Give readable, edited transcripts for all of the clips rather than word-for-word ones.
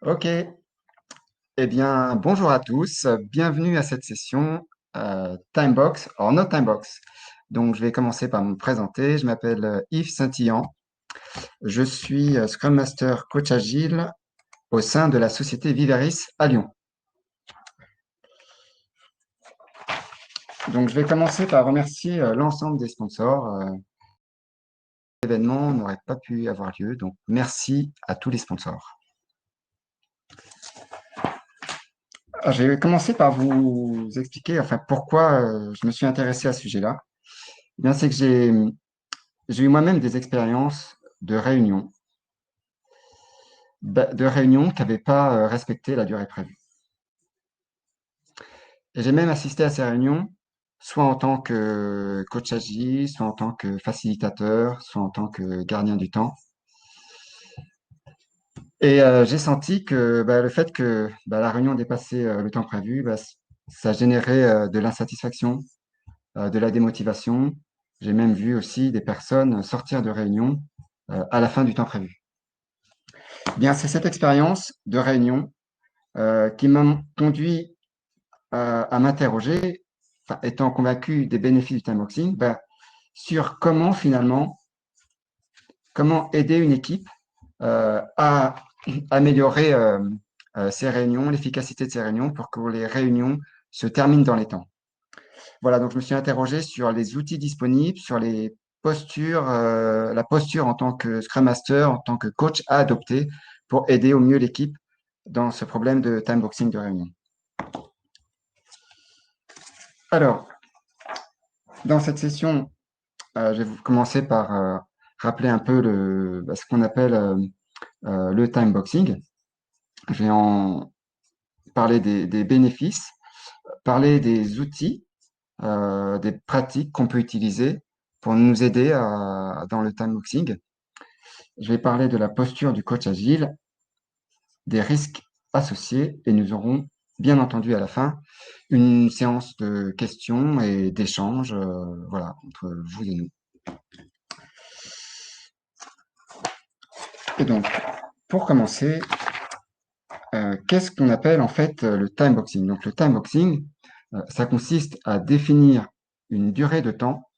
Ok, eh bien, bonjour à tous, bienvenue à cette session Timebox, or no Timebox. Donc, je vais commencer par me présenter. Je m'appelle Yves Saintillan. Je suis Scrum Master Coach Agile au sein de la société Viveris à Lyon. Donc, je vais commencer par remercier l'ensemble des sponsors. L'événement n'aurait pas pu avoir lieu, donc merci à tous les sponsors. Alors, je vais commencer par vous expliquer pourquoi je me suis intéressé à ce sujet-là. Eh bien, c'est que j'ai eu moi-même des expériences de réunions qui n'avaient pas respecté la durée prévue. Et j'ai même assisté à ces réunions, soit en tant que coach agile, soit en tant que facilitateur, soit en tant que gardien du temps. Et j'ai senti que le fait que la réunion dépassait le temps prévu, ça générait de l'insatisfaction, de la démotivation. J'ai même vu aussi des personnes sortir de réunion à la fin du temps prévu. Eh bien, c'est cette expérience de réunion qui m'a conduit à m'interroger, étant convaincu des bénéfices du timeboxing, sur comment aider une équipe à améliorer ses réunions, l'efficacité de ses réunions pour que les réunions se terminent dans les temps. Voilà, donc je me suis interrogé sur les outils disponibles, sur les postures, la posture en tant que Scrum Master, en tant que coach à adopter pour aider au mieux l'équipe dans ce problème de timeboxing de réunion. Alors, dans cette session, je vais commencer par rappeler un peu ce qu'on appelle le timeboxing. Je vais en parler des bénéfices, parler des outils, des pratiques qu'on peut utiliser pour nous aider dans le timeboxing. Je vais parler de la posture du coach agile, des risques associés et nous aurons bien entendu à la fin une séance de questions et d'échanges entre vous et nous. Et donc, pour commencer, qu'est-ce qu'on appelle en fait le timeboxing? Donc, le timeboxing, ça consiste à définir une durée de temps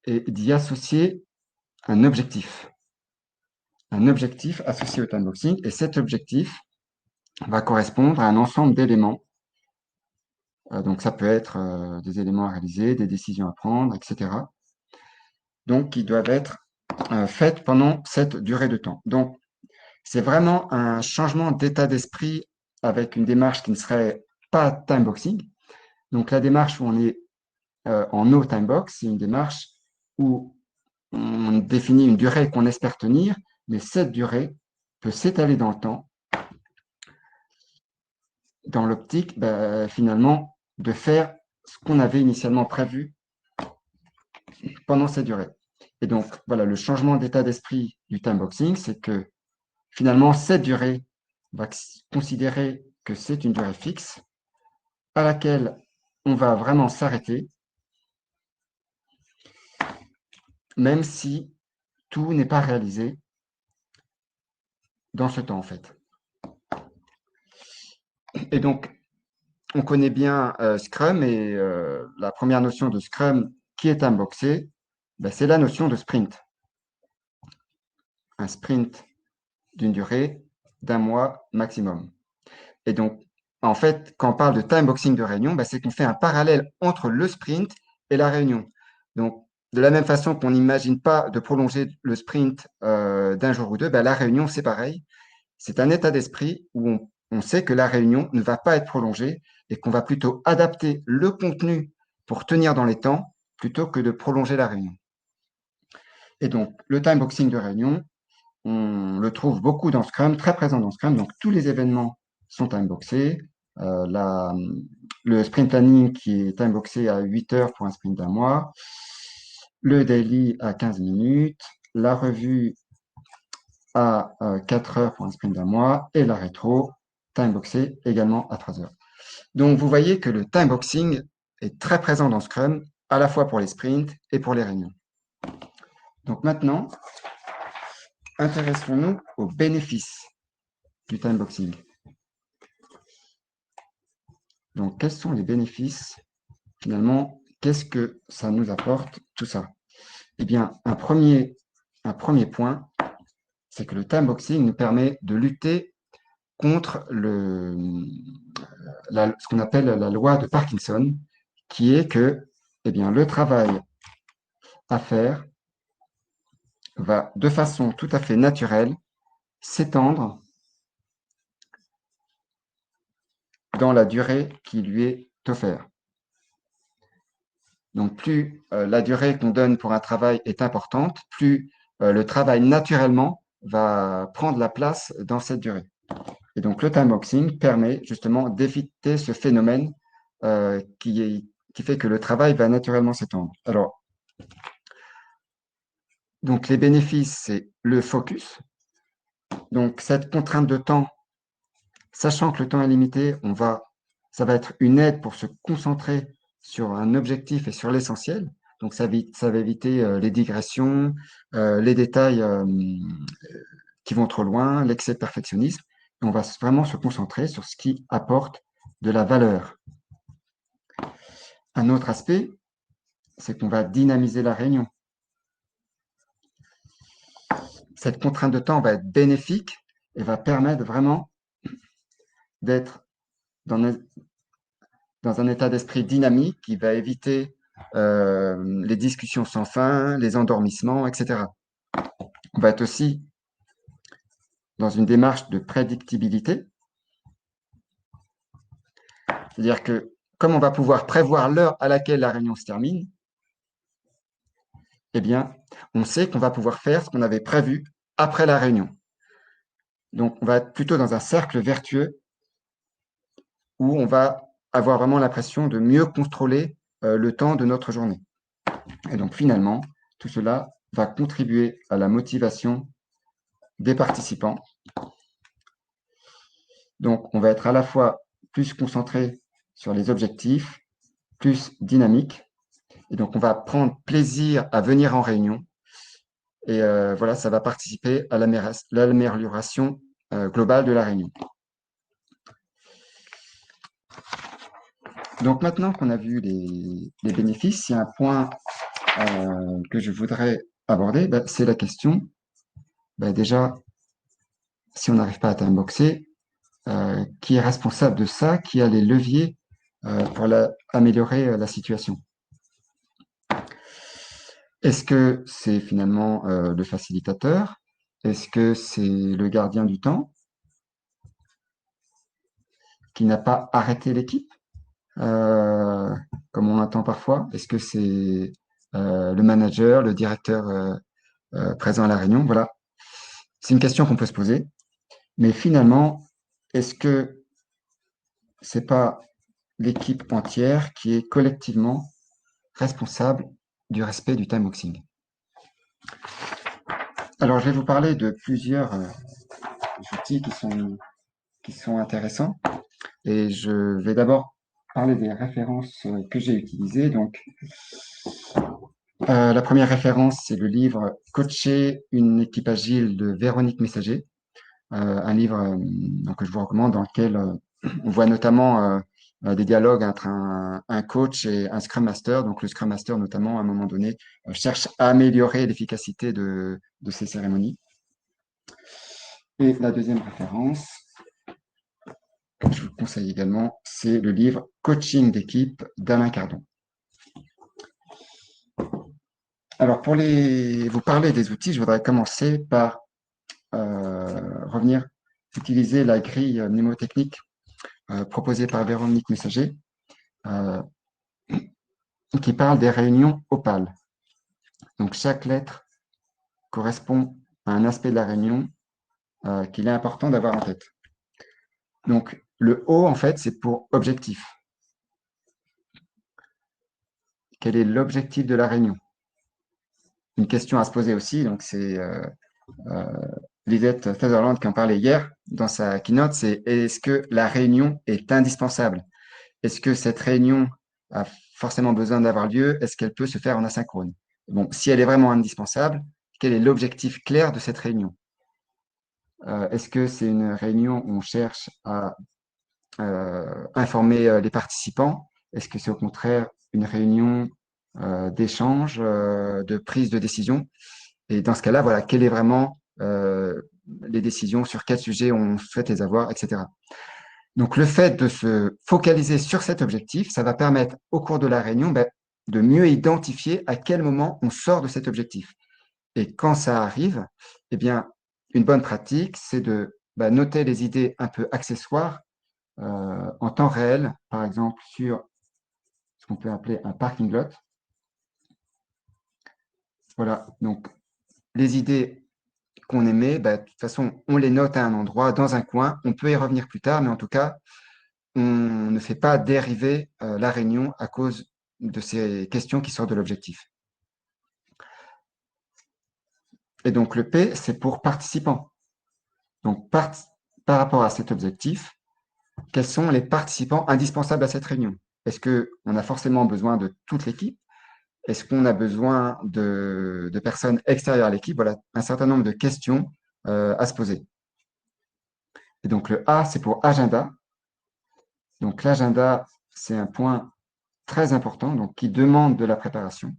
et d'y associer un objectif. Un objectif associé au timeboxing. Et cet objectif va correspondre à un ensemble d'éléments. Donc, ça peut être des éléments à réaliser, des décisions à prendre, etc. Donc, qui doivent être faites pendant cette durée de temps. Donc, c'est vraiment un changement d'état d'esprit avec une démarche qui ne serait pas timeboxing. Donc, la démarche où on est en no timebox, c'est une démarche où on définit une durée qu'on espère tenir, mais cette durée peut s'étaler dans le temps, dans l'optique finalement de faire ce qu'on avait initialement prévu pendant cette durée. Et donc, voilà, le changement d'état d'esprit du timeboxing, c'est que finalement, cette durée va considérer que c'est une durée fixe à laquelle on va vraiment s'arrêter, même si tout n'est pas réalisé dans ce temps, en fait. Et donc, on connaît bien Scrum et la première notion de Scrum qui est timeboxée, c'est la notion de sprint. Un sprint d'une durée d'un mois maximum. Et donc, en fait, quand on parle de timeboxing de réunion, c'est qu'on fait un parallèle entre le sprint et la réunion. Donc, de la même façon qu'on n'imagine pas de prolonger le sprint d'un jour ou deux, la réunion, c'est pareil. C'est un état d'esprit où on sait que la réunion ne va pas être prolongée et qu'on va plutôt adapter le contenu pour tenir dans les temps plutôt que de prolonger la réunion. Et donc, le timeboxing de réunion, on le trouve beaucoup dans Scrum, très présent dans Scrum. Donc, tous les événements sont timeboxés. Le sprint planning qui est timeboxé à 8 heures pour un sprint d'un mois. Le daily à 15 minutes. La revue à 4 heures pour un sprint d'un mois. Et la rétro, timeboxé également à 3 heures. Donc, vous voyez que le timeboxing est très présent dans Scrum, à la fois pour les sprints et pour les réunions. Donc maintenant, intéressons-nous aux bénéfices du timeboxing. Donc, quels sont les bénéfices? Finalement, qu'est-ce que ça nous apporte, tout ça? Eh bien, un premier point, c'est que le timeboxing nous permet de lutter contre ce qu'on appelle la loi de Parkinson, qui est que eh bien, le travail à faire va de façon tout à fait naturelle s'étendre dans la durée qui lui est offerte. Donc, plus la durée qu'on donne pour un travail est importante, plus le travail naturellement va prendre la place dans cette durée. Et donc, le timeboxing permet justement d'éviter ce phénomène qui fait que le travail va naturellement s'étendre. Alors, donc les bénéfices, c'est le focus. Donc, cette contrainte de temps, sachant que le temps est limité, ça va être une aide pour se concentrer sur un objectif et sur l'essentiel. Donc, ça va éviter les digressions, les détails qui vont trop loin, l'excès de perfectionnisme. Et on va vraiment se concentrer sur ce qui apporte de la valeur. Un autre aspect, c'est qu'on va dynamiser la réunion. Cette contrainte de temps va être bénéfique et va permettre vraiment d'être dans un état d'esprit dynamique qui va éviter les discussions sans fin, les endormissements, etc. On va être aussi dans une démarche de prédictibilité, c'est-à-dire que comme on va pouvoir prévoir l'heure à laquelle la réunion se termine, eh bien, on sait qu'on va pouvoir faire ce qu'on avait prévu après la réunion. Donc, on va être plutôt dans un cercle vertueux où on va avoir vraiment l'impression de mieux contrôler le temps de notre journée. Et donc, finalement, tout cela va contribuer à la motivation des participants. Donc, on va être à la fois plus concentré sur les objectifs, plus dynamique. Et donc, on va prendre plaisir à venir en réunion. Et voilà, ça va participer à l'amélioration globale de la réunion. Donc, maintenant qu'on a vu les bénéfices, il y a un point que je voudrais aborder, c'est la question, déjà, si on n'arrive pas à timeboxer, qui est responsable de ça, qui a les leviers pour améliorer la situation. Est-ce que c'est finalement le facilitateur? Est-ce que c'est le gardien du temps qui n'a pas arrêté l'équipe, comme on entend parfois? Est-ce que c'est le manager, le directeur présent à la réunion? Voilà, c'est une question qu'on peut se poser. Mais finalement, est-ce que c'est pas l'équipe entière qui est collectivement responsable du respect du timeboxing? Alors, je vais vous parler de plusieurs outils qui sont intéressants. Et je vais d'abord parler des références que j'ai utilisées. Donc, la première référence, c'est le livre Coacher une équipe agile de Véronique Messager, un livre que je vous recommande dans lequel on voit notamment des dialogues entre un coach et un Scrum Master. Donc, le Scrum Master, notamment, à un moment donné, cherche à améliorer l'efficacité de ces cérémonies. Et la deuxième référence, que je vous conseille également, c'est le livre Coaching d'équipe d'Alain Cardon. Alors, pour vous parler des outils, je voudrais commencer par utiliser la grille mnémotechnique proposée par Véronique Messager, qui parle des réunions opales. Donc, chaque lettre correspond à un aspect de la réunion qu'il est important d'avoir en tête. Donc, le O, en fait, c'est pour objectif. Quel est l'objectif de la réunion? Une question à se poser aussi, donc c'est Lisette Sutherland qui en parlait hier dans sa keynote, c'est est-ce que la réunion est indispensable? Est-ce que cette réunion a forcément besoin d'avoir lieu? Est-ce qu'elle peut se faire en asynchrone? Bon, si elle est vraiment indispensable, quel est l'objectif clair de cette réunion? Est-ce que c'est une réunion où on cherche à informer les participants? Est-ce que c'est au contraire une réunion d'échange, de prise de décision? Et dans ce cas-là, voilà, quelles est vraiment les décisions, sur quel sujet on souhaite les avoir, etc. Donc, le fait de se focaliser sur cet objectif, ça va permettre au cours de la réunion de mieux identifier à quel moment on sort de cet objectif. Et quand ça arrive, eh bien, une bonne pratique, c'est de noter les idées un peu accessoires en temps réel, par exemple sur ce qu'on peut appeler un parking lot. Voilà, donc les idées qu'on émet, de toute façon, on les note à un endroit, dans un coin. On peut y revenir plus tard, mais en tout cas, on ne fait pas dériver la réunion à cause de ces questions qui sortent de l'objectif. Et donc, le P, c'est pour participants. Donc, par rapport à cet objectif, quels sont les participants indispensables à cette réunion? Est-ce qu'on a forcément besoin de toute l'équipe? Est-ce qu'on a besoin de personnes extérieures à l'équipe? Voilà, un certain nombre de questions à se poser. Et donc, le A, c'est pour agenda. Donc, l'agenda, c'est un point très important, donc qui demande de la préparation.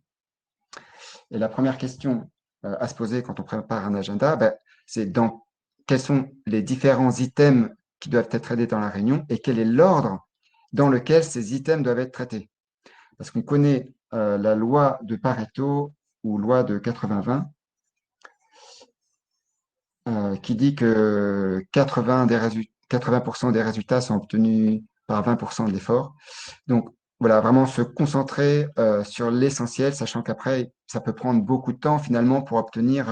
Et la première question à se poser quand on prépare un agenda, c'est quels sont les différents items qui doivent être traités dans la réunion et quel est l'ordre dans lequel ces items doivent être traités. Parce qu'on connaît la loi de Pareto ou loi de 80-20 qui dit que 80% des résultats sont obtenus par 20% de l'effort. Donc, voilà, vraiment se concentrer sur l'essentiel, sachant qu'après, ça peut prendre beaucoup de temps finalement pour obtenir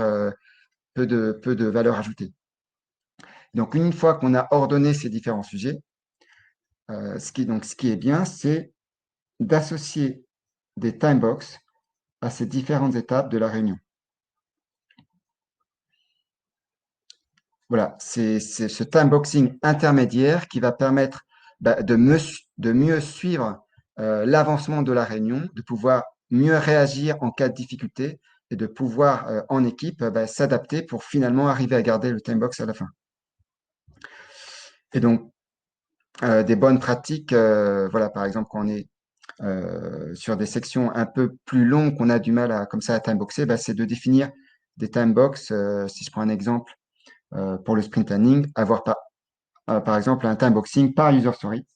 peu de valeur ajoutée. Donc, une fois qu'on a ordonné ces différents sujets, ce qui est bien, c'est d'associer des time box à ces différentes étapes de la réunion. Voilà, c'est ce time boxing intermédiaire qui va permettre de mieux suivre l'avancement de la réunion, de pouvoir mieux réagir en cas de difficulté et de pouvoir en équipe s'adapter pour finalement arriver à garder le time box à la fin. Et donc, des bonnes pratiques, voilà, par exemple, quand on est sur des sections un peu plus longues, qu'on a du mal à, comme ça, à time boxer, c'est de définir des time box. Si je prends un exemple pour le sprint planning, avoir par exemple un time boxing par user story.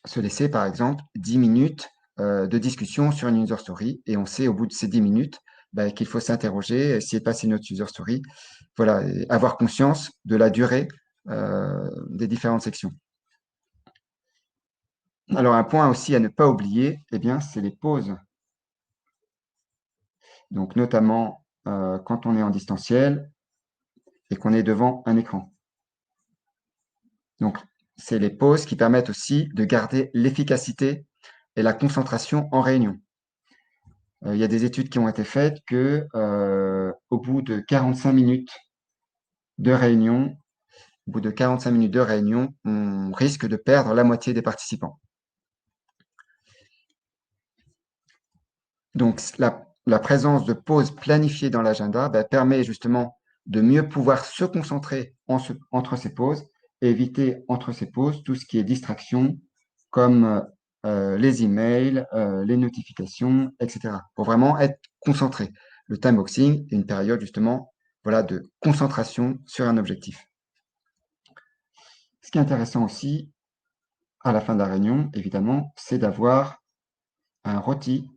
Se laisser, par exemple, 10 minutes de discussion sur une user story et on sait au bout de ces 10 minutes qu'il faut s'interroger, essayer de passer une autre user story. Voilà, et avoir conscience de la durée des différentes sections. Alors, un point aussi à ne pas oublier, c'est les pauses. Donc, notamment quand on est en distanciel et qu'on est devant un écran. Donc, c'est les pauses qui permettent aussi de garder l'efficacité et la concentration en réunion. Il y a des études qui ont été faites que au bout de 45 minutes de réunion, on risque de perdre la moitié des participants. Donc, la présence de pauses planifiées dans l'agenda permet justement de mieux pouvoir se concentrer entre ces pauses et éviter entre ces pauses tout ce qui est distraction, comme les emails, les notifications, etc. Pour vraiment être concentré. Le time boxing est une période justement voilà, de concentration sur un objectif. Ce qui est intéressant aussi, à la fin de la réunion, évidemment, c'est d'avoir un rôti,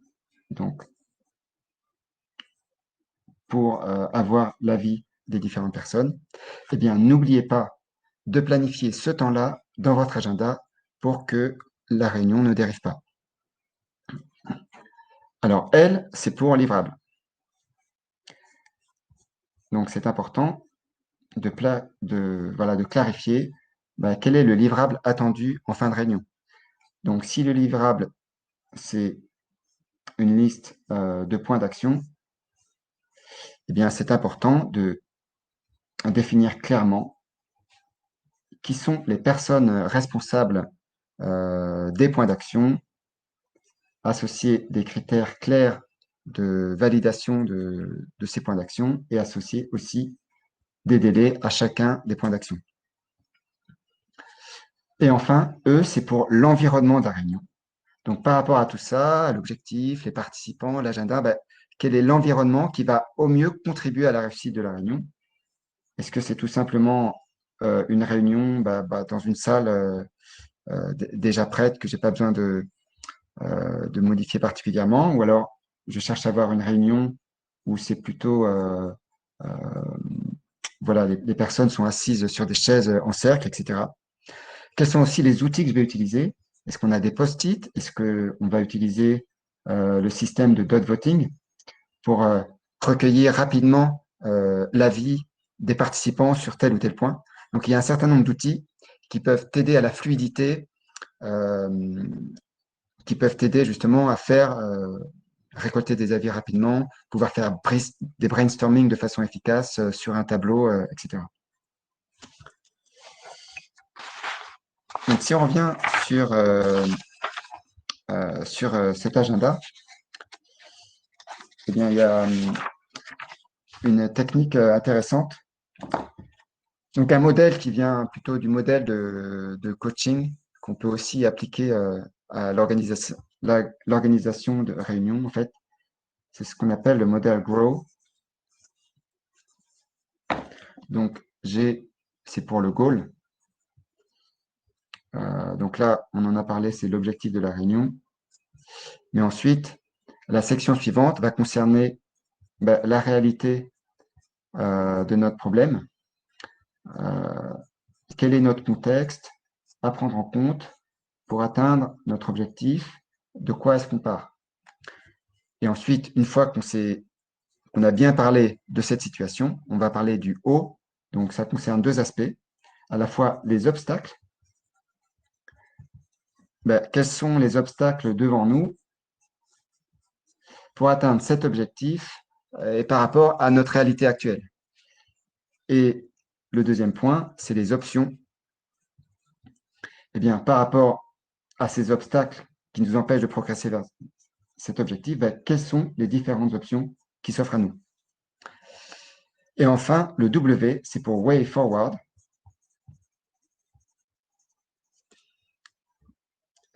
donc pour avoir l'avis des différentes personnes, eh bien, n'oubliez pas de planifier ce temps-là dans votre agenda pour que la réunion ne dérive pas. Alors, L, c'est pour livrable. Donc, c'est important de clarifier quel est le livrable attendu en fin de réunion. Donc, si le livrable, c'est une liste de points d'action, eh bien, c'est important de définir clairement qui sont les personnes responsables des points d'action, associer des critères clairs de validation de ces points d'action et associer aussi des délais à chacun des points d'action. Et enfin, E, c'est pour l'environnement de la réunion. Donc, par rapport à tout ça, à l'objectif, les participants, l'agenda, ben, quel est l'environnement qui va au mieux contribuer à la réussite de la réunion? Est-ce que c'est tout simplement une réunion dans une salle déjà prête que j'ai pas besoin de modifier particulièrement, ou alors je cherche à avoir une réunion où c'est plutôt euh, voilà, les personnes sont assises sur des chaises en cercle, etc. Quels sont aussi les outils que je vais utiliser? Est-ce qu'on a des post-it? Est-ce qu'on va utiliser le système de dot voting pour recueillir rapidement l'avis des participants sur tel ou tel point? Donc, il y a un certain nombre d'outils qui peuvent t'aider à la fluidité, euh, qui peuvent t'aider justement à faire récolter des avis rapidement, pouvoir faire des brainstorming de façon efficace sur un tableau, etc. Donc, si on revient sur, sur cet agenda, eh bien, il y a une technique intéressante. Donc, un modèle qui vient plutôt du modèle de coaching qu'on peut aussi appliquer à l'organisation de réunions, en fait. C'est ce qu'on appelle le modèle GROW. Donc, G, c'est pour le goal. Donc là, on en a parlé, c'est l'objectif de la réunion. Mais ensuite, la section suivante va concerner la réalité de notre problème. Euh, Quel est notre contexte à prendre en compte pour atteindre notre objectif? De quoi est-ce qu'on part? Et ensuite, une fois qu'on a bien parlé de cette situation, on va parler du haut. Donc, ça concerne deux aspects. À la fois les obstacles. Quels sont les obstacles devant nous pour atteindre cet objectif et par rapport à notre réalité actuelle? Et le deuxième point, c'est les options. Eh bien, par rapport à ces obstacles qui nous empêchent de progresser vers cet objectif, quelles sont les différentes options qui s'offrent à nous? Et enfin, le W, c'est pour Way Forward.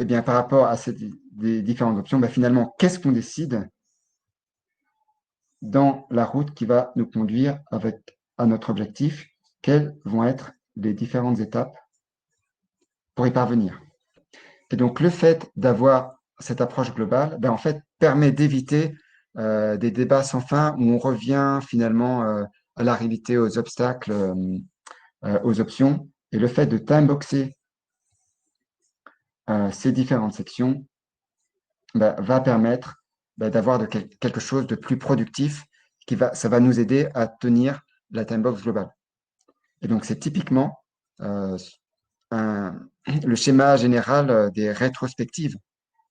Eh bien, par rapport à des différentes options, finalement, qu'est-ce qu'on décide dans la route qui va nous conduire à notre objectif? Quelles vont être les différentes étapes pour y parvenir? Et donc, le fait d'avoir cette approche globale, en fait, permet d'éviter des débats sans fin où on revient finalement à la réalité, aux obstacles, aux options. Et le fait de timeboxer ces différentes sections va permettre d'avoir quelque chose de plus productif ça va nous aider à tenir la timebox globale. Et donc, c'est typiquement euh, le schéma général des rétrospectives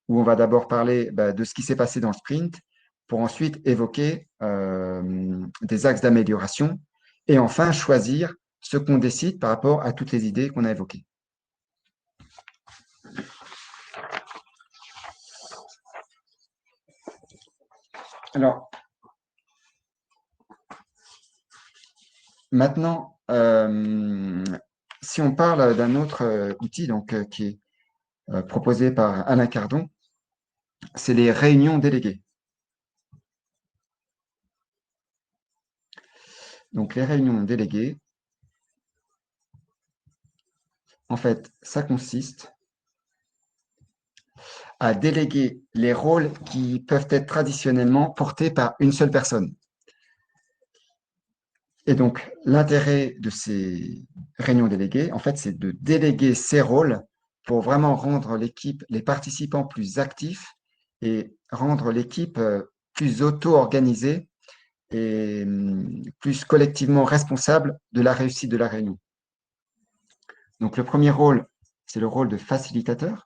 où on va d'abord parler de ce qui s'est passé dans le sprint pour ensuite évoquer des axes d'amélioration et enfin choisir ce qu'on décide par rapport à toutes les idées qu'on a évoquées. Alors, maintenant, si on parle d'un autre outil qui est proposé par Alain Cardon, c'est les réunions déléguées. Donc, les réunions déléguées, en fait, ça consiste à déléguer les rôles qui peuvent être traditionnellement portés par une seule personne. Et donc, l'intérêt de ces réunions déléguées, en fait, c'est de déléguer ces rôles pour vraiment rendre l'équipe, les participants plus actifs et rendre l'équipe plus auto-organisée et plus collectivement responsable de la réussite de la réunion. Donc, le premier rôle, c'est le rôle de facilitateur.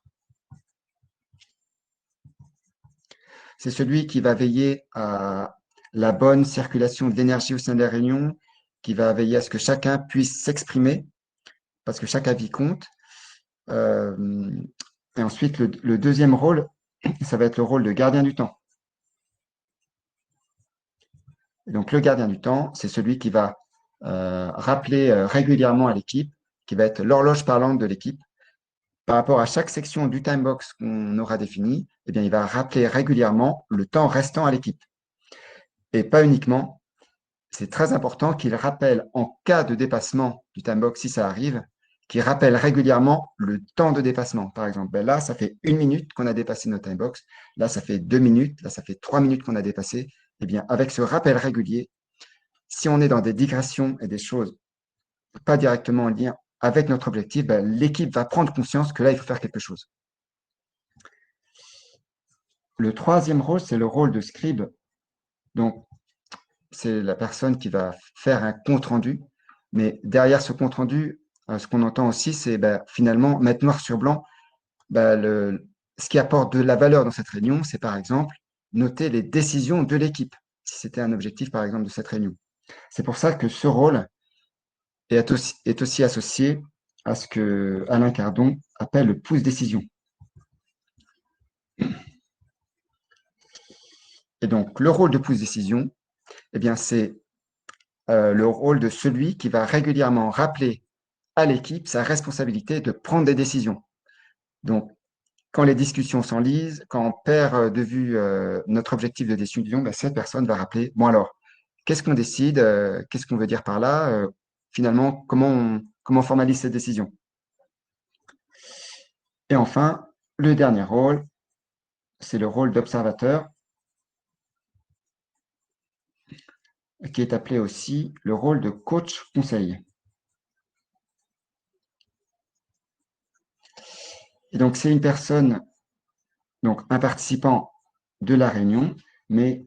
C'est celui qui va veiller à la bonne circulation d'énergie au sein de la réunion, qui va veiller à ce que chacun puisse s'exprimer, parce que chaque avis compte. Et ensuite, le deuxième rôle, ça va être le rôle de gardien du temps. Et donc, le gardien du temps, c'est celui qui va rappeler régulièrement à l'équipe, qui va être l'horloge parlante de l'équipe. Par rapport à chaque section du time box qu'on aura défini, eh bien, il va rappeler régulièrement le temps restant à l'équipe. Et pas uniquement, c'est très important qu'il rappelle en cas de dépassement du time box, si ça arrive, qu'il rappelle régulièrement le temps de dépassement. Par exemple, ben là, ça fait 1 minute qu'on a dépassé notre time box. Là, ça fait 2 minutes. Là, ça fait 3 minutes qu'on a dépassé. Eh bien, avec ce rappel régulier, si on est dans des digressions et des choses pas directement en lien avec notre objectif, ben, l'équipe va prendre conscience que là, il faut faire quelque chose. Le troisième rôle, c'est le rôle de scribe. Donc, c'est la personne qui va faire un compte-rendu. Mais derrière ce compte-rendu, ce qu'on entend aussi, c'est finalement mettre noir sur blanc ce qui apporte de la valeur dans cette réunion, c'est par exemple noter les décisions de l'équipe, si c'était un objectif par exemple de cette réunion. C'est pour ça que ce rôle est aussi associé à ce que Alain Cardon appelle le pouce-décision. Et donc, le rôle de pouce-décision, eh bien, c'est le rôle de celui qui va régulièrement rappeler à l'équipe sa responsabilité de prendre des décisions. Donc, quand les discussions s'enlisent, quand on perd de vue notre objectif de décision, cette personne va rappeler, bon alors, qu'est-ce qu'on décide, qu'est-ce qu'on veut dire par là, finalement, comment on formalise cette décision. Et enfin, le dernier rôle, c'est le rôle d'observateur, qui est appelé aussi le rôle de coach conseil. Et donc, c'est une personne, donc un participant de la réunion, mais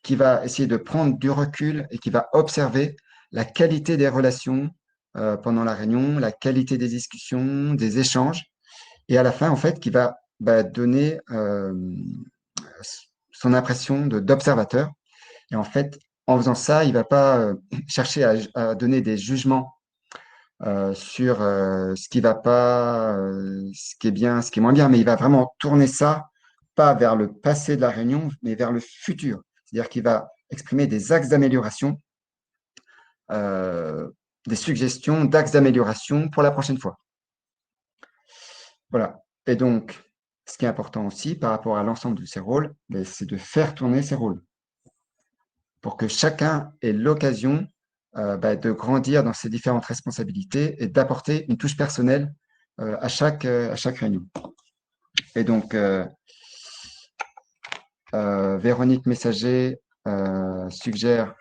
qui va essayer de prendre du recul et qui va observer la qualité des relations pendant la réunion, la qualité des discussions, des échanges, et à la fin, en fait, qui va donner son impression d'observateur. Et en fait, en faisant ça, il ne va pas chercher à donner des jugements sur ce qui va pas, ce qui est bien, ce qui est moins bien, mais il va vraiment tourner ça, pas vers le passé de la réunion, mais vers le futur. C'est-à-dire qu'il va exprimer des axes d'amélioration, euh, des suggestions d'axes d'amélioration pour la prochaine fois. Voilà. Et donc, ce qui est important aussi par rapport à l'ensemble de ces rôles, c'est de faire tourner ces rôles pour que chacun ait l'occasion de grandir dans ses différentes responsabilités et d'apporter une touche personnelle à chaque réunion. Et donc, Véronique Messager suggère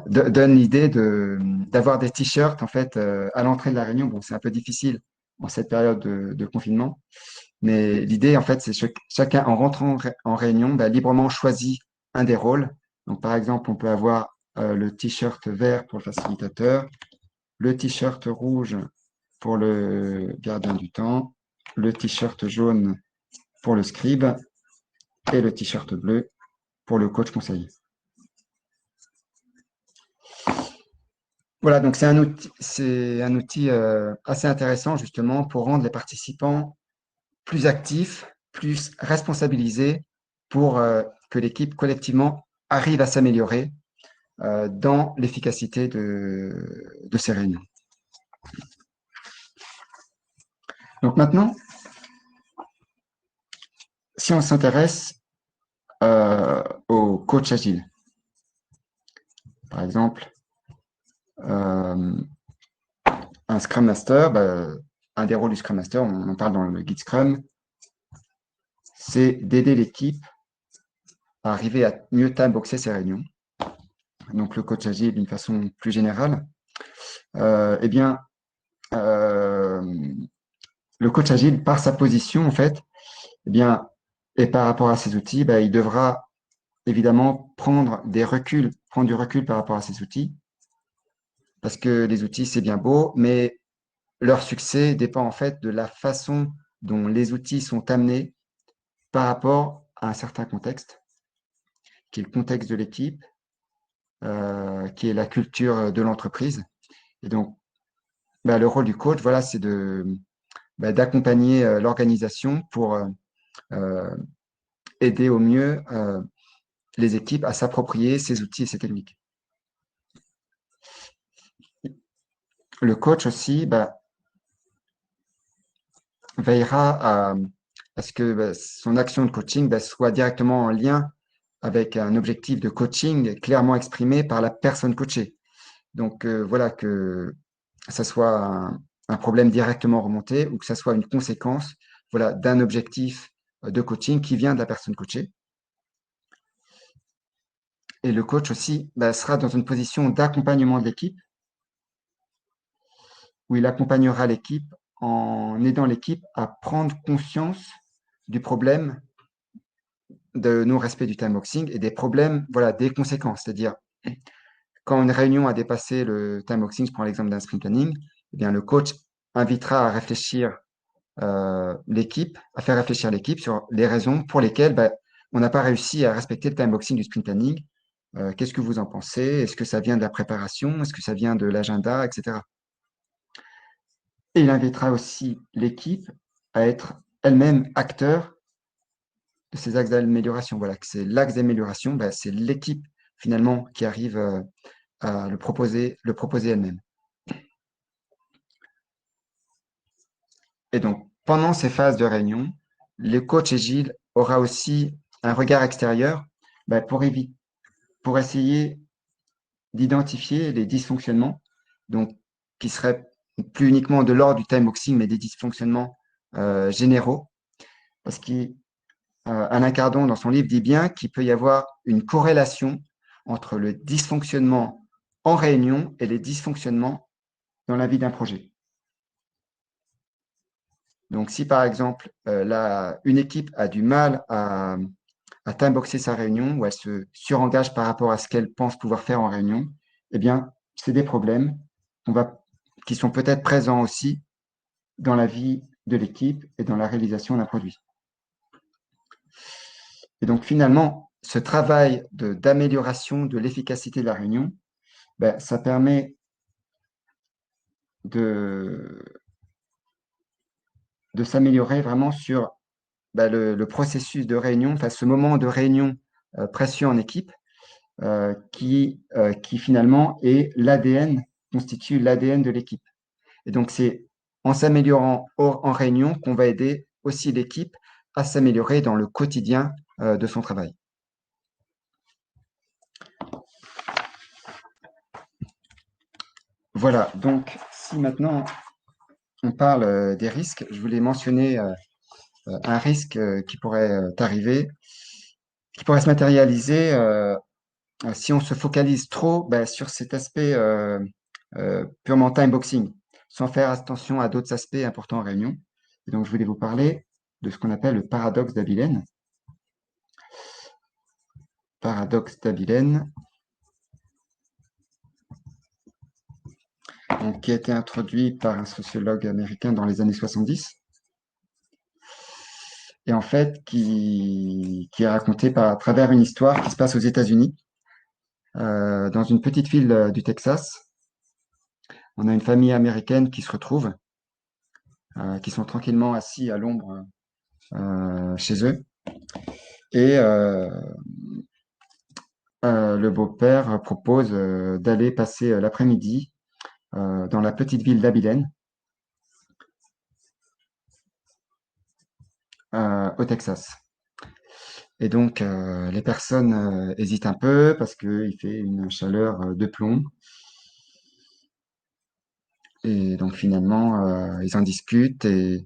donne l'idée d'avoir des t-shirts en fait à l'entrée de la réunion. Bon, c'est un peu difficile en cette période de confinement, mais l'idée en fait, c'est que chacun en rentrant en réunion, librement choisit un des rôles. Donc, par exemple, on peut avoir le t-shirt vert pour le facilitateur, le t-shirt rouge pour le gardien du temps, le t-shirt jaune pour le scribe et le t-shirt bleu pour le coach conseiller. Voilà, donc c'est un outil assez intéressant justement pour rendre les participants plus actifs, plus responsabilisés pour que l'équipe collectivement arrive à s'améliorer dans l'efficacité de ces réunions. Donc maintenant, si on s'intéresse au coach agile, par exemple, euh, un Scrum Master, un des rôles du Scrum Master, on en parle dans le guide Scrum, c'est d'aider l'équipe à arriver à mieux time-boxer ses réunions. Donc le coach agile d'une façon plus générale. Eh bien, le coach agile, par sa position, en fait, eh bien, et par rapport à ses outils, il devra évidemment prendre du recul par rapport à ses outils, parce que les outils, c'est bien beau, mais leur succès dépend en fait de la façon dont les outils sont amenés par rapport à un certain contexte, qui est le contexte de l'équipe, qui est la culture de l'entreprise. Et donc, le rôle du coach, voilà, c'est d'accompagner l'organisation pour aider au mieux les équipes à s'approprier ces outils et ces techniques. Le coach aussi veillera à ce que son action de coaching soit directement en lien avec un objectif de coaching clairement exprimé par la personne coachée. Donc voilà, que ça soit un problème directement remonté ou que ça soit une conséquence voilà, d'un objectif de coaching qui vient de la personne coachée. Et le coach aussi sera dans une position d'accompagnement de l'équipe, où il accompagnera l'équipe en aidant l'équipe à prendre conscience du problème de non-respect du timeboxing et des problèmes, voilà, des conséquences. C'est-à-dire, quand une réunion a dépassé le timeboxing, je prends l'exemple d'un sprint planning, eh bien, le coach invitera à réfléchir l'équipe, à faire réfléchir l'équipe sur les raisons pour lesquelles on n'a pas réussi à respecter le timeboxing du sprint planning. Qu'est-ce que vous en pensez? Est-ce que ça vient de la préparation? Est-ce que ça vient de l'agenda, etc. Et il invitera aussi l'équipe à être elle-même acteur de ces axes d'amélioration. Voilà, que c'est l'axe d'amélioration, c'est l'équipe finalement qui arrive à le proposer elle-même. Et donc, pendant ces phases de réunion, le coach Gilles aura aussi un regard extérieur pour essayer d'identifier les dysfonctionnements, donc qui seraient plus uniquement de l'ordre du timeboxing, mais des dysfonctionnements généraux. Parce qu'Alain Cardon, dans son livre, dit bien qu'il peut y avoir une corrélation entre le dysfonctionnement en réunion et les dysfonctionnements dans la vie d'un projet. Donc, si par exemple, une équipe a du mal à timeboxer sa réunion ou elle se surengage par rapport à ce qu'elle pense pouvoir faire en réunion, eh bien, c'est des problèmes qui sont peut-être présents aussi dans la vie de l'équipe et dans la réalisation d'un produit. Et donc, finalement, ce travail d'amélioration de l'efficacité de la réunion, ça permet de s'améliorer vraiment sur le processus de réunion, enfin ce moment de réunion précieux en équipe, qui finalement constitue l'ADN de l'équipe. Et donc, c'est en s'améliorant en réunion qu'on va aider aussi l'équipe à s'améliorer dans le quotidien de son travail. Voilà, donc si maintenant on parle des risques, je voulais mentionner un risque qui pourrait arriver, qui pourrait se matérialiser si on se focalise trop sur cet aspect purement time boxing, sans faire attention à d'autres aspects importants en réunion. Et donc, je voulais vous parler de ce qu'on appelle le paradoxe d'Abilène. Paradoxe d'Abilène, qui a été introduit par un sociologue américain dans les années 70. Et en fait, qui est raconté à travers une histoire qui se passe aux États-Unis, dans une petite ville du Texas. On a une famille américaine qui se retrouve, qui sont tranquillement assis à l'ombre chez eux. Et le beau-père propose d'aller passer l'après-midi dans la petite ville d'Abilène, au Texas. Et donc, les personnes hésitent un peu parce qu'il fait une chaleur de plomb. Et donc, finalement, ils en discutent. Et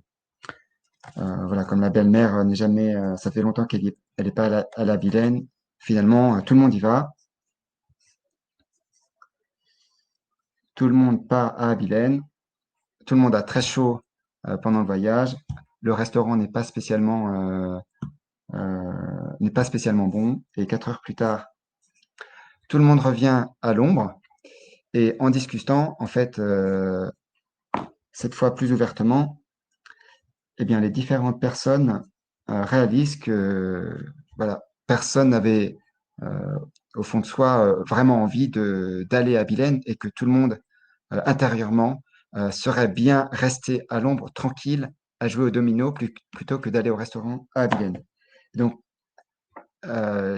voilà, comme la belle-mère n'est jamais, ça fait longtemps qu'elle n'est pas à la Vilaine, finalement, tout le monde y va. Tout le monde part à Abilène. Tout le monde a très chaud pendant le voyage. Le restaurant n'est pas spécialement bon. Et 4 heures plus tard, tout le monde revient à l'ombre. Et en discutant, en fait, cette fois plus ouvertement, eh bien, les différentes personnes réalisent que voilà, personne n'avait au fond de soi vraiment envie d'aller à Bilène et que tout le monde intérieurement serait bien resté à l'ombre, tranquille, à jouer au domino plutôt que d'aller au restaurant à Bilène. Donc,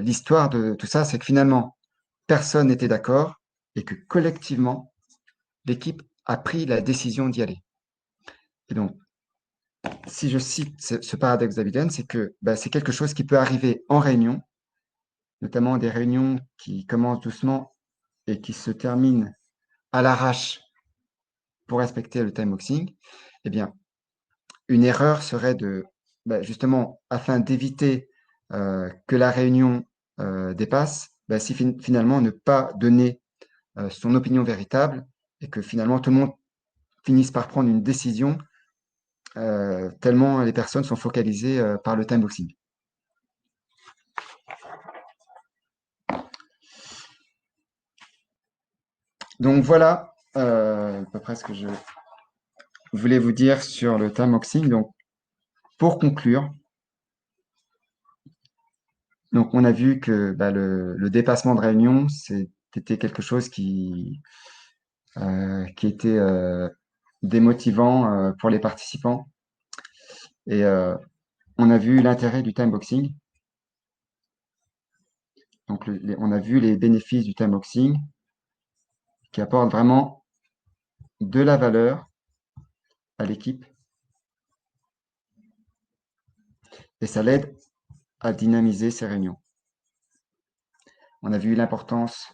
l'histoire de tout ça, c'est que finalement, personne n'était d'accord et que collectivement, l'équipe a pris la décision d'y aller. Et donc, si je cite ce paradoxe d'Abiden, c'est que bah, c'est quelque chose qui peut arriver en réunion, notamment des réunions qui commencent doucement et qui se terminent à l'arrache pour respecter le time boxing. Eh bien, une erreur serait de, bah, justement, afin d'éviter que la réunion dépasse, bah, si finalement ne pas donner son opinion véritable et que finalement tout le monde finisse par prendre une décision tellement les personnes sont focalisées par le time boxing. Donc voilà à peu près ce que je voulais vous dire sur le time boxing. Donc pour conclure, donc on a vu que bah, le dépassement de réunion, c'était quelque chose qui était démotivant pour les participants. Et on a vu l'intérêt du time boxing. Donc on a vu les bénéfices du time boxing qui apportent vraiment de la valeur à l'équipe et ça l'aide à dynamiser ses réunions. On a vu l'importance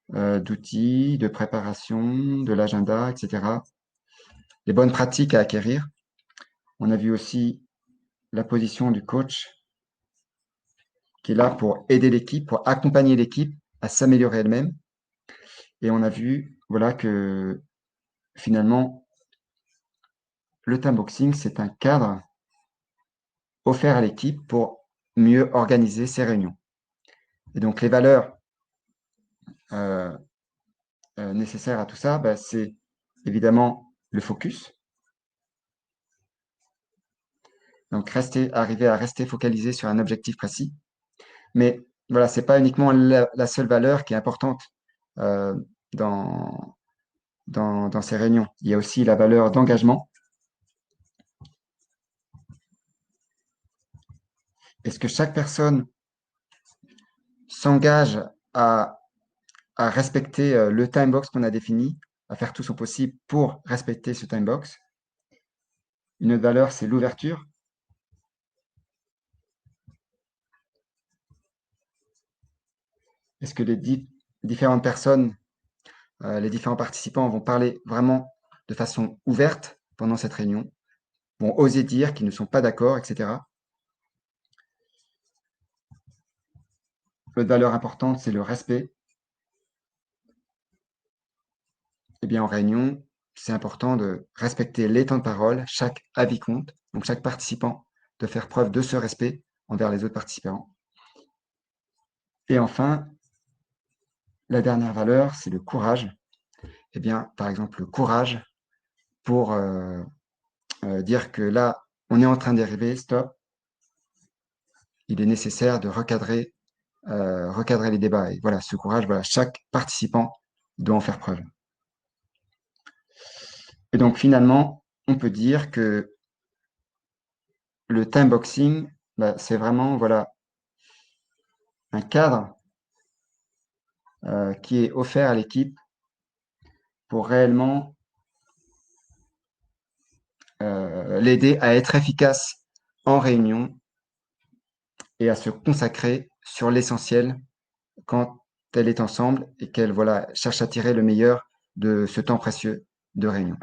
d'outils, de préparation, de l'agenda, etc. Les bonnes pratiques à acquérir. On a vu aussi la position du coach qui est là pour aider l'équipe, pour accompagner l'équipe à s'améliorer elle-même. Et on a vu voilà, que finalement, le time boxing, c'est un cadre offert à l'équipe pour mieux organiser ses réunions. Et donc, les valeurs euh, nécessaires à tout ça, bah, c'est évidemment le focus. Donc, arriver à rester focalisé sur un objectif précis. Mais voilà, c'est pas uniquement la seule valeur qui est importante euh, dans, dans ces réunions. Il y a aussi la valeur d'engagement. Est-ce que chaque personne s'engage à, à respecter le time box qu'on a défini, à faire tout son possible pour respecter ce time box? Une autre valeur, c'est l'ouverture. Est-ce que les différentes personnes, les différents participants vont parler vraiment de façon ouverte pendant cette réunion, vont oser dire qu'ils ne sont pas d'accord, etc. L'autre valeur importante, c'est le respect. Eh bien, en réunion, c'est important de respecter les temps de parole, chaque avis compte, donc chaque participant de faire preuve de ce respect envers les autres participants. Et enfin, la dernière valeur, c'est le courage. Eh bien, par exemple, le courage pour dire que là, on est en train d'y arriver, stop, il est nécessaire de recadrer les débats. Et voilà, ce courage, voilà, chaque participant doit en faire preuve. Et donc, finalement, on peut dire que le time boxing, bah, c'est vraiment voilà, un cadre qui est offert à l'équipe pour réellement l'aider à être efficace en réunion et à se consacrer sur l'essentiel quand elle est ensemble et qu'elle voilà, cherche à tirer le meilleur de ce temps précieux de réunion.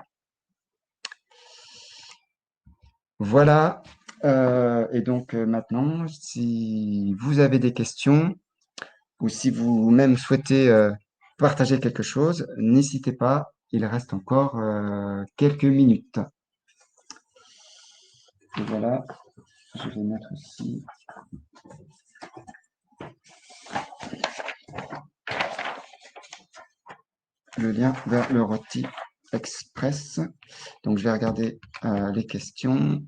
Voilà. Et donc maintenant, si vous avez des questions ou si vous-même souhaitez partager quelque chose, n'hésitez pas. Il reste encore quelques minutes. Et voilà, je vais mettre ici le lien vers le Rôti Express. Donc, je vais regarder les questions.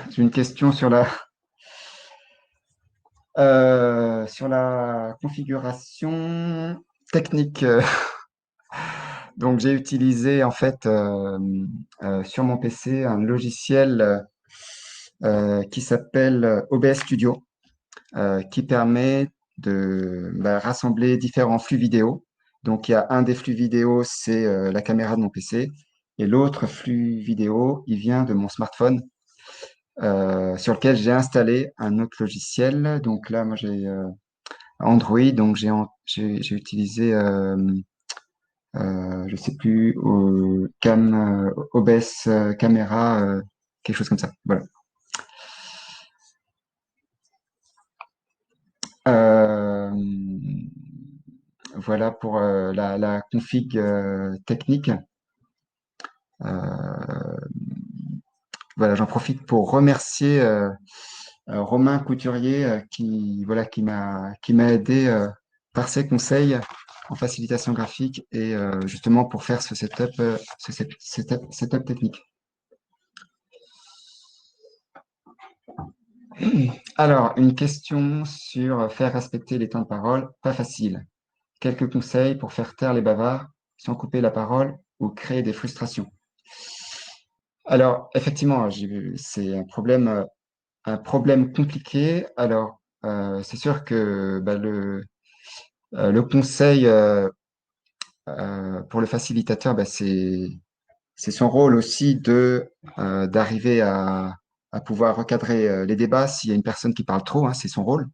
J'ai une question sur la configuration technique Donc, j'ai utilisé en fait sur mon PC un logiciel qui s'appelle OBS Studio, qui permet de rassembler différents flux vidéo. Donc, il y a un des flux vidéo, c'est la caméra de mon PC, et l'autre flux vidéo, il vient de mon smartphone, sur lequel j'ai installé un autre logiciel. Donc là, moi, j'ai Android, donc j'ai utilisé, je sais plus, OBS caméra, quelque chose comme ça. Voilà. Euh, voilà pour la config technique. Euh, voilà, j'en profite pour remercier Romain Couturier qui m'a aidé par ses conseils en facilitation graphique et justement pour faire ce setup technique. Alors, une question sur faire respecter les temps de parole, pas facile. Quelques conseils pour faire taire les bavards sans couper la parole ou créer des frustrations. Alors, effectivement, c'est un problème compliqué. Alors, c'est sûr que le conseil pour le facilitateur, c'est son rôle aussi d'arriver à pouvoir recadrer les débats s'il y a une personne qui parle trop, hein, c'est son rôle.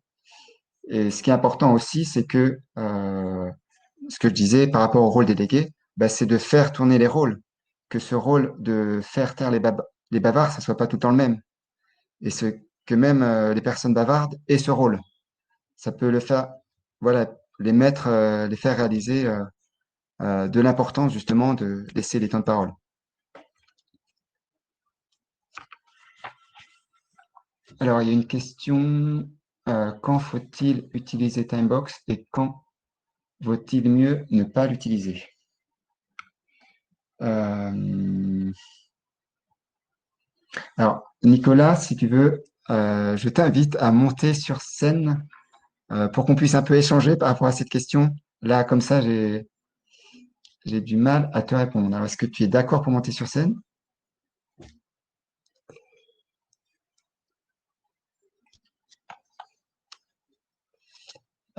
Et ce qui est important aussi, c'est que ce que je disais par rapport au rôle délégué, c'est de faire tourner les rôles, que ce rôle de faire taire les bavards, ça soit pas tout le temps le même, et que même les personnes bavardes aient ce rôle. Ça peut le faire, voilà, les faire réaliser de l'importance justement de laisser les temps de parole. Alors, il y a une question, quand faut-il utiliser Timebox et quand vaut-il mieux ne pas l'utiliser? Alors, Nicolas, si tu veux, je t'invite à monter sur scène pour qu'on puisse un peu échanger par rapport à cette question. Là, comme ça, j'ai du mal à te répondre. Alors, est-ce que tu es d'accord pour monter sur scène?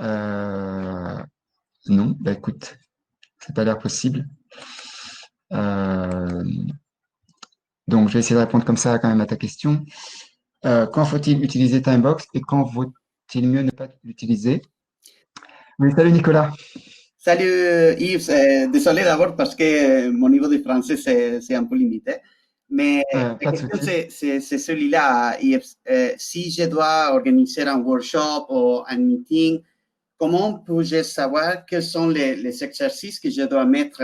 Euh, non, bah écoute, ça n'a pas l'air possible. Euh, donc, je vais essayer de répondre comme ça quand même à ta question. Quand faut-il utiliser Timebox et quand vaut-il mieux ne pas l'utiliser? Oui, salut Nicolas. Salut Yves, désolé d'abord parce que mon niveau de français c'est un peu limité. Mais la Pas de question souci. c'est celui-là, Yves. Si je dois organiser un workshop ou un meeting, comment peux-je savoir quels sont les exercices que je dois mettre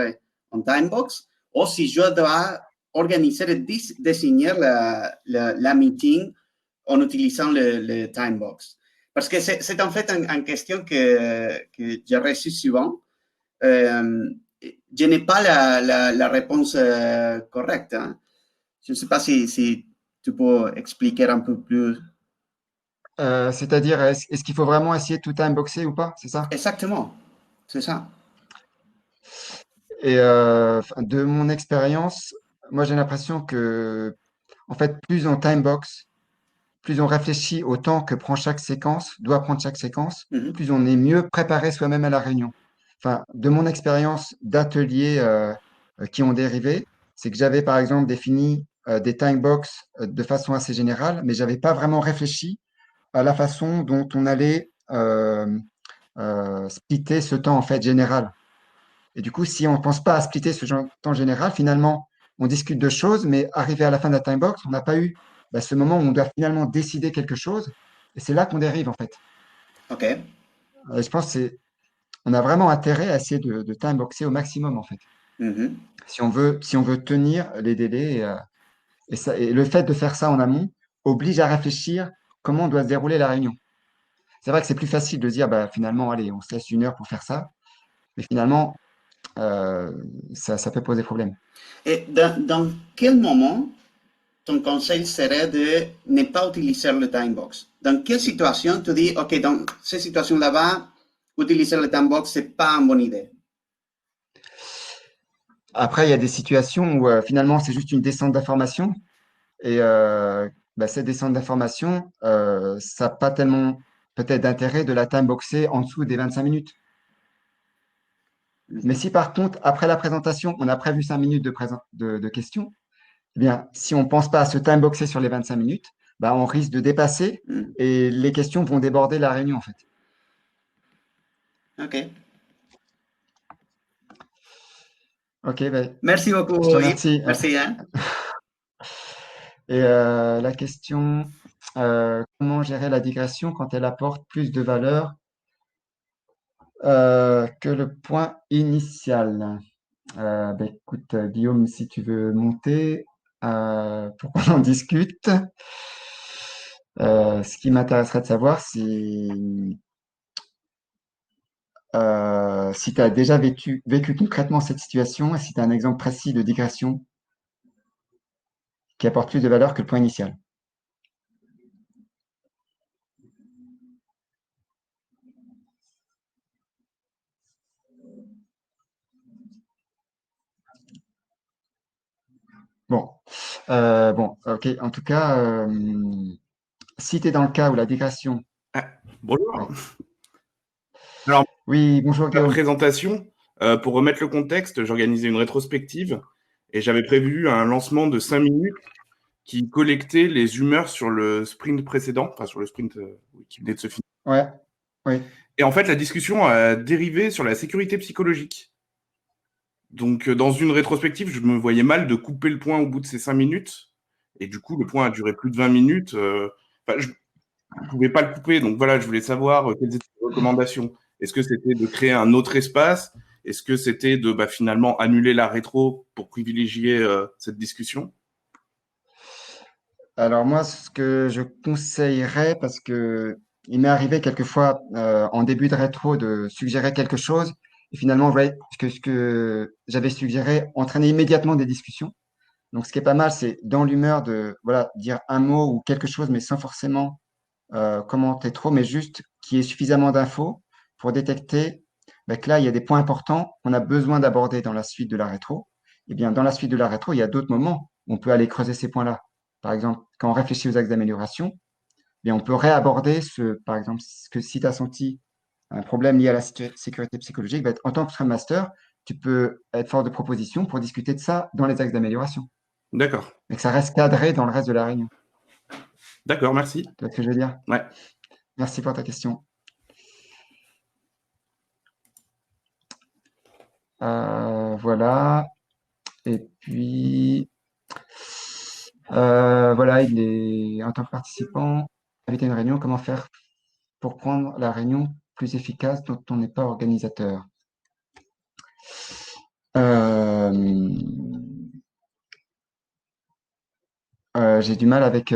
en Timebox ou si je dois organiser et désigner la meeting en utilisant le Timebox? Parce que c'est en fait une question que j'ai reçue souvent. Euh, je n'ai pas la réponse correcte. Hein. Je ne sais pas si tu peux expliquer un peu plus. C'est-à-dire, est-ce qu'il faut vraiment essayer de tout timeboxer ou pas? C'est ça? Exactement, c'est ça. Et de mon expérience, moi j'ai l'impression que, en fait, plus on timebox, plus on réfléchit au temps que prend chaque séquence, doit prendre chaque séquence, Mhm. plus on est mieux préparé soi-même à la réunion. Enfin, de mon expérience d'ateliers qui ont dérivé, c'est que j'avais par exemple défini des timebox de façon assez générale, mais j'avais pas vraiment réfléchi à la façon dont on allait splitter ce temps en fait général. Et du coup, si on ne pense pas à splitter ce temps général, finalement, on discute de choses, mais arrivé à la fin de la time box, on n'a pas eu ce moment où on doit finalement décider quelque chose. Et c'est là qu'on dérive, en fait. OK. Je pense on a vraiment intérêt à essayer de time boxer au maximum, en fait. Mhm. Si on veut tenir les délais. Et le fait de faire ça en amont oblige à réfléchir comment doit se dérouler la réunion. C'est vrai que c'est plus facile de dire, finalement, allez, on se laisse 1 heure pour faire ça. Mais finalement, euh, ça peut poser problème. Et dans quel moment ton conseil serait de ne pas utiliser le timebox? Dans quelle situation tu dis, OK, dans cette situation là-bas, utiliser le timebox, c'est pas une bonne idée? Après, il y a des situations où finalement, c'est juste une descente d'information. Et bah, cette descente d'information, ça n'a pas tellement peut-être d'intérêt de la time boxer en dessous des 25 minutes. Mais si par contre, après la présentation, on a prévu 5 minutes de questions, eh bien, si on ne pense pas à se time boxer sur les 25 minutes, bah, on risque de dépasser Mm. et les questions vont déborder la réunion en fait. OK. Ok, ben, Merci je te beaucoup, Yves. remercie. Merci, hein. Et la question, comment gérer la digression quand elle apporte plus de valeur que le point initial? Ben, écoute, Guillaume, si tu veux monter pour qu'on en discute, ce qui m'intéresserait de savoir, si tu as déjà vécu concrètement cette situation et si tu as un exemple précis de digression qui apporte plus de valeur que le point initial. Bon, bon, ok. En tout cas, si tu es dans le cas où la digression. Ah, bonjour. Oui, Alors, oui, bonjour la Guillaume. présentation, pour remettre le contexte, j'organisais une rétrospective et j'avais prévu un lancement de 5 minutes qui collectait les humeurs sur le sprint précédent, enfin sur le sprint qui venait de se finir. Ouais, oui. Et en fait, la discussion a dérivé sur la sécurité psychologique. Donc, dans une rétrospective, je me voyais mal de couper le point au bout de ces 5 minutes. Et du coup, le point a duré plus de 20 minutes. Enfin, je ne pouvais pas le couper. Donc voilà, je voulais savoir quelles étaient les recommandations. Est-ce que c'était de créer un autre espace? Est-ce que c'était de finalement annuler la rétro pour privilégier cette discussion? Alors moi, ce que je conseillerais, parce que il m'est arrivé quelquefois en début de rétro de suggérer quelque chose, et finalement, ouais, ce que j'avais suggéré entraînait immédiatement des discussions. Donc ce qui est pas mal, c'est dans l'humeur de voilà, dire un mot ou quelque chose, mais sans forcément commenter trop, mais juste qu'il y ait suffisamment d'infos pour détecter que là, il y a des points importants qu'on a besoin d'aborder dans la suite de la rétro. Et bien, dans la suite de la rétro, il y a d'autres moments où on peut aller creuser ces points-là. Par exemple, quand on réfléchit aux axes d'amélioration, on peut réaborder par exemple, ce que si tu as senti un problème lié à la sécurité psychologique, en tant que Scrum Master, tu peux être fort de proposition pour discuter de ça dans les axes d'amélioration. D'accord. Mais que ça reste cadré dans le reste de la réunion. D'accord, merci. Tu vois ce que je veux dire? Ouais. Merci pour ta question. Voilà. Et puis, voilà, il est en tant que participant, inviter une réunion, comment faire pour rendre la réunion plus efficace dont on n'est pas organisateur? Euh, j'ai du mal avec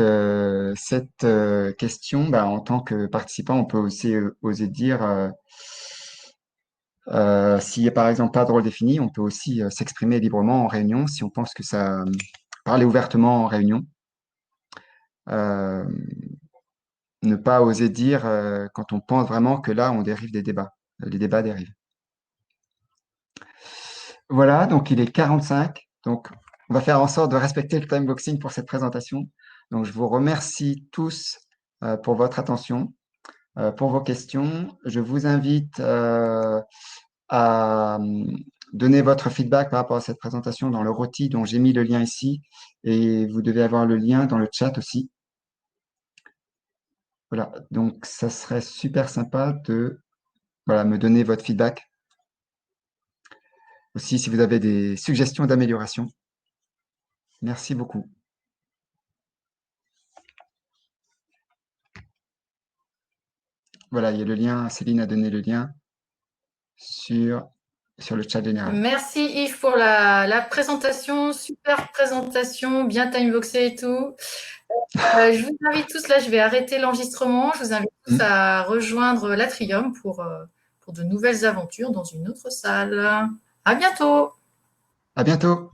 cette question. Bah, en tant que participant, on peut aussi oser dire, s'il n'y a par exemple pas de rôle défini, on peut aussi s'exprimer librement en réunion si on pense que ça parler ouvertement en réunion. Euh, ne pas oser dire quand on pense vraiment que là, on dérive des débats. Les débats dérivent. Voilà, donc il est 45. Donc, on va faire en sorte de respecter le time boxing pour cette présentation. Donc, je vous remercie tous pour votre attention, pour vos questions. Je vous invite à donner votre feedback par rapport à cette présentation dans le rôti dont j'ai mis le lien ici. Et vous devez avoir le lien dans le chat aussi. Voilà, donc ça serait super sympa de me donner votre feedback. Aussi, si vous avez des suggestions d'amélioration. Merci beaucoup. Voilà, il y a le lien, Céline a donné le lien sur le chat général. Merci Yves pour la présentation, super présentation, bien timeboxée et tout. Je vous invite tous, là je vais arrêter l'enregistrement, je vous invite tous à rejoindre l'Atrium pour de nouvelles aventures dans une autre salle. À bientôt. À bientôt.